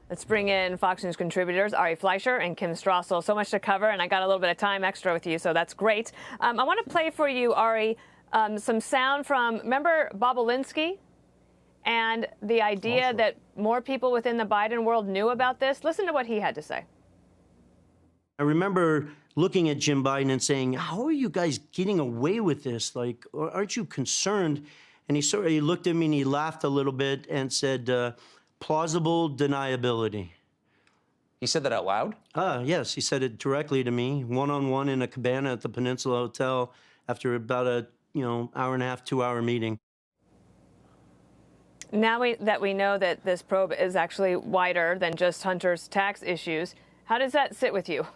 Let's bring in Fox News contributors Ari Fleischer and Kim Strassel. So much to cover, and I got a little bit of time extra with you, so that's great. I want to play for you, Ari, some sound from, remember Bobolinsky and the idea that more people within the Biden world knew about this? Listen to what he had to say. I remember looking at Jim Biden and saying, how are you guys getting away with this? Like, aren't you concerned? And he looked at me and he laughed a little bit and said, plausible deniability. He said that out loud? Yes, he said it directly to me, one-on-one in a cabana at the Peninsula Hotel after about a, hour and a half, 2-hour meeting. Now that we know that this probe is actually wider than just Hunter's tax issues, how does that sit with you?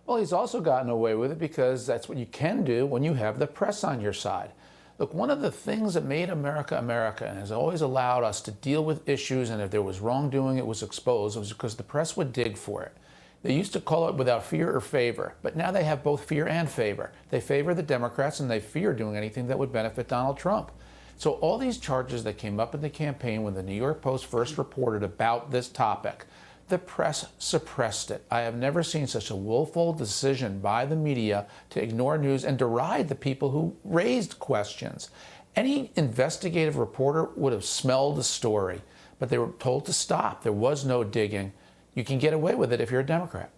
Well, he's also gotten away with it because that's what you can do when you have the press on your side. Look, one of the things that made America America and has always allowed us to deal with issues, and if there was wrongdoing, it was exposed, was because the press would dig for it. They used to call it without fear or favor, but now they have both fear and favor. They favor the Democrats and they fear doing anything that would benefit Donald Trump. So all these charges that came up in the campaign when the New York Post first reported about this topic, the press suppressed it. I have never seen such a willful decision by the media to ignore news and deride the people who raised questions. Any investigative reporter would have smelled the story, but they were told to stop. There was no digging. You can get away with it if you're a Democrat.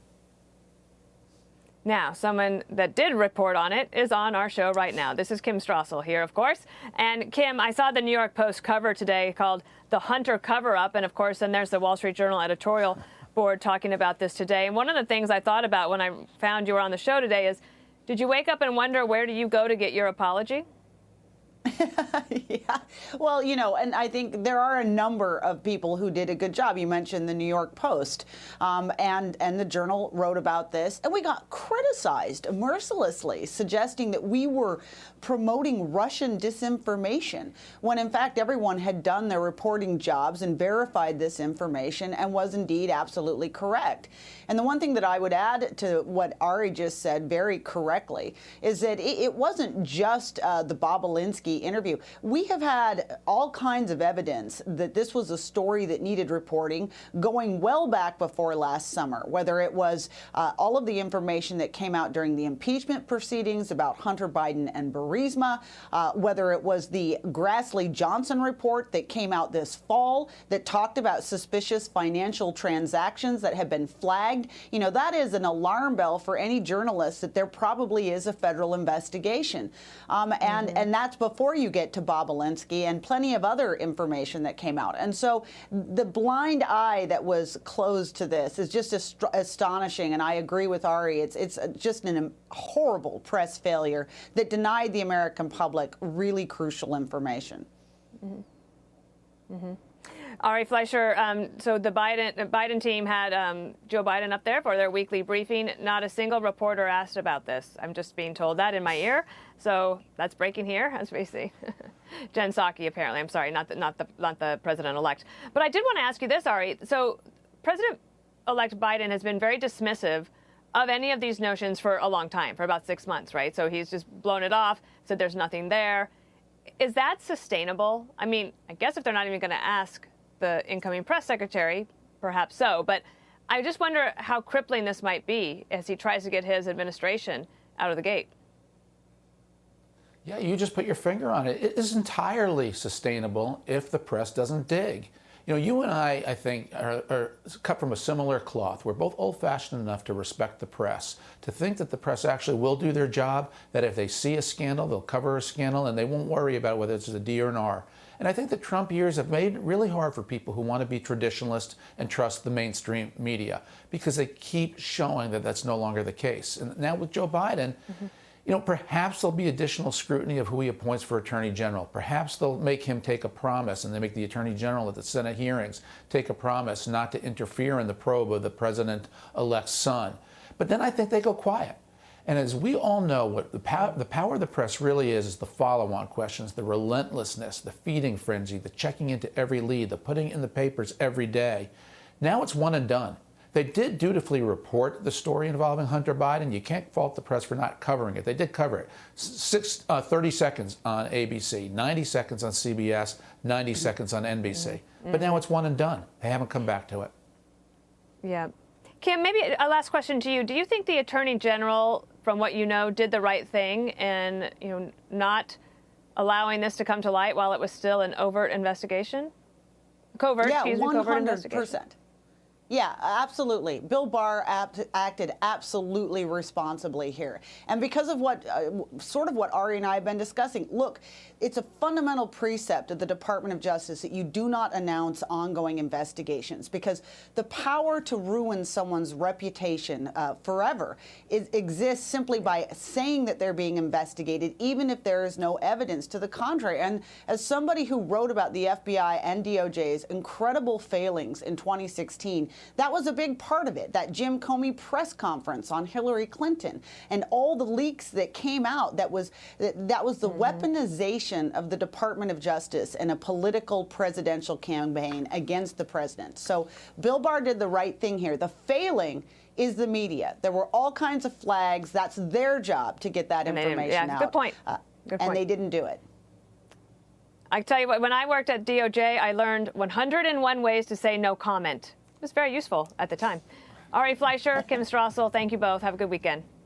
Now, someone that did report on it is on our show right now. This is Kim Strassel here, of course. And Kim, I saw the New York Post cover today called The Hunter Cover-Up. And of course, then there's the Wall Street Journal editorial board talking about this today. And one of the things I thought about when I found you were on the show today is, did you wake up and wonder where do you go to get your apology? Yeah, well, and I think there are a number of people who did a good job. You mentioned the New York Post, and the Journal wrote about this, and we got criticized mercilessly, suggesting that we were promoting Russian disinformation, when in fact everyone had done their reporting jobs and verified this information and was indeed absolutely correct. And the one thing that I would add to what Ari just said very correctly is that it wasn't just the Bobolinsky interview. We have had all kinds of evidence that this was a story that needed reporting going well back before last summer, whether it was all of the information that came out during the impeachment proceedings about Hunter Biden and Burisma, whether it was the Grassley-Johnson report that came out this fall that talked about suspicious financial transactions that have been flagged. That is an alarm bell for any journalist that there probably is a federal investigation. And that's before you get to Bobolinsky and plenty of other information that came out. And so the blind eye that was closed to this is just astonishing. And I agree with Ari. It's just a horrible press failure that denied the American public really crucial information. Mm-hmm. Mm-hmm. Ari Fleischer, so the Biden team had Joe Biden up there for their weekly briefing. Not a single reporter asked about this. I'm just being told that in my ear. So that's breaking here, as we see. Jen Psaki, apparently. I'm sorry, not the president-elect. But I did want to ask you this, Ari. So President-elect Biden has been very dismissive of any of these notions for a long time, for about 6 months, right? So he's just blown it off, said there's nothing there. Is that sustainable? I mean, I guess if they're not even going to ask the incoming press secretary, perhaps so. But I just wonder how crippling this might be as he tries to get his administration out of the gate. Yeah, you just put your finger on it. It is entirely sustainable if the press doesn't dig. You and I think, are cut from a similar cloth. We're both old-fashioned enough to respect the press, to think that the press actually will do their job, that if they see a scandal, they'll cover a scandal, and they won't worry about whether it's a D or an R. And I think the Trump years have made it really hard for people who want to be traditionalist and trust the mainstream media, because they keep showing that that's no longer the case. And now with Joe Biden, perhaps there'll be additional scrutiny of who he appoints for Attorney General. Perhaps they'll make him take a promise, and they make the Attorney General at the Senate hearings take a promise not to interfere in the probe of the President-elect's son. But then I think they go quiet. And as we all know, what the power of the press really is the follow-on questions, the relentlessness, the feeding frenzy, the checking into every lead, the putting in the papers every day. Now it's one and done. They did dutifully report the story involving Hunter Biden. You can't fault the press for not covering it. They did cover it. 30 seconds on ABC, 90 seconds on CBS, 90 seconds on NBC. But now it's one and done. They haven't come back to it. Yeah. Kim, maybe a last question to you. Do you think the Attorney General, from what you know, did the right thing in, not allowing this to come to light while it was still an overt investigation? Covert investigation. 100%. Yeah, absolutely. Bill Barr acted absolutely responsibly here. And because of what, sort of what Ari and I have been discussing, look, it's a fundamental precept of the Department of Justice that you do not announce ongoing investigations, because the power to ruin someone's reputation forever exists simply by saying that they're being investigated, even if there is no evidence to the contrary. And as somebody who wrote about the FBI and DOJ's incredible failings in 2016, that was a big part of it, that Jim Comey press conference on Hillary Clinton and all the leaks that came out. That was the weaponization of the Department of Justice in a political presidential campaign against the president. So Bill Barr did the right thing here. The failing is the media. There were all kinds of flags. That's their job to get that information out. Good point. And they didn't do it. I tell you what, when I worked at DOJ, I learned 101 ways to say no comment. It was very useful at the time. Ari Fleischer, Kim Strassel, thank you both. Have a good weekend.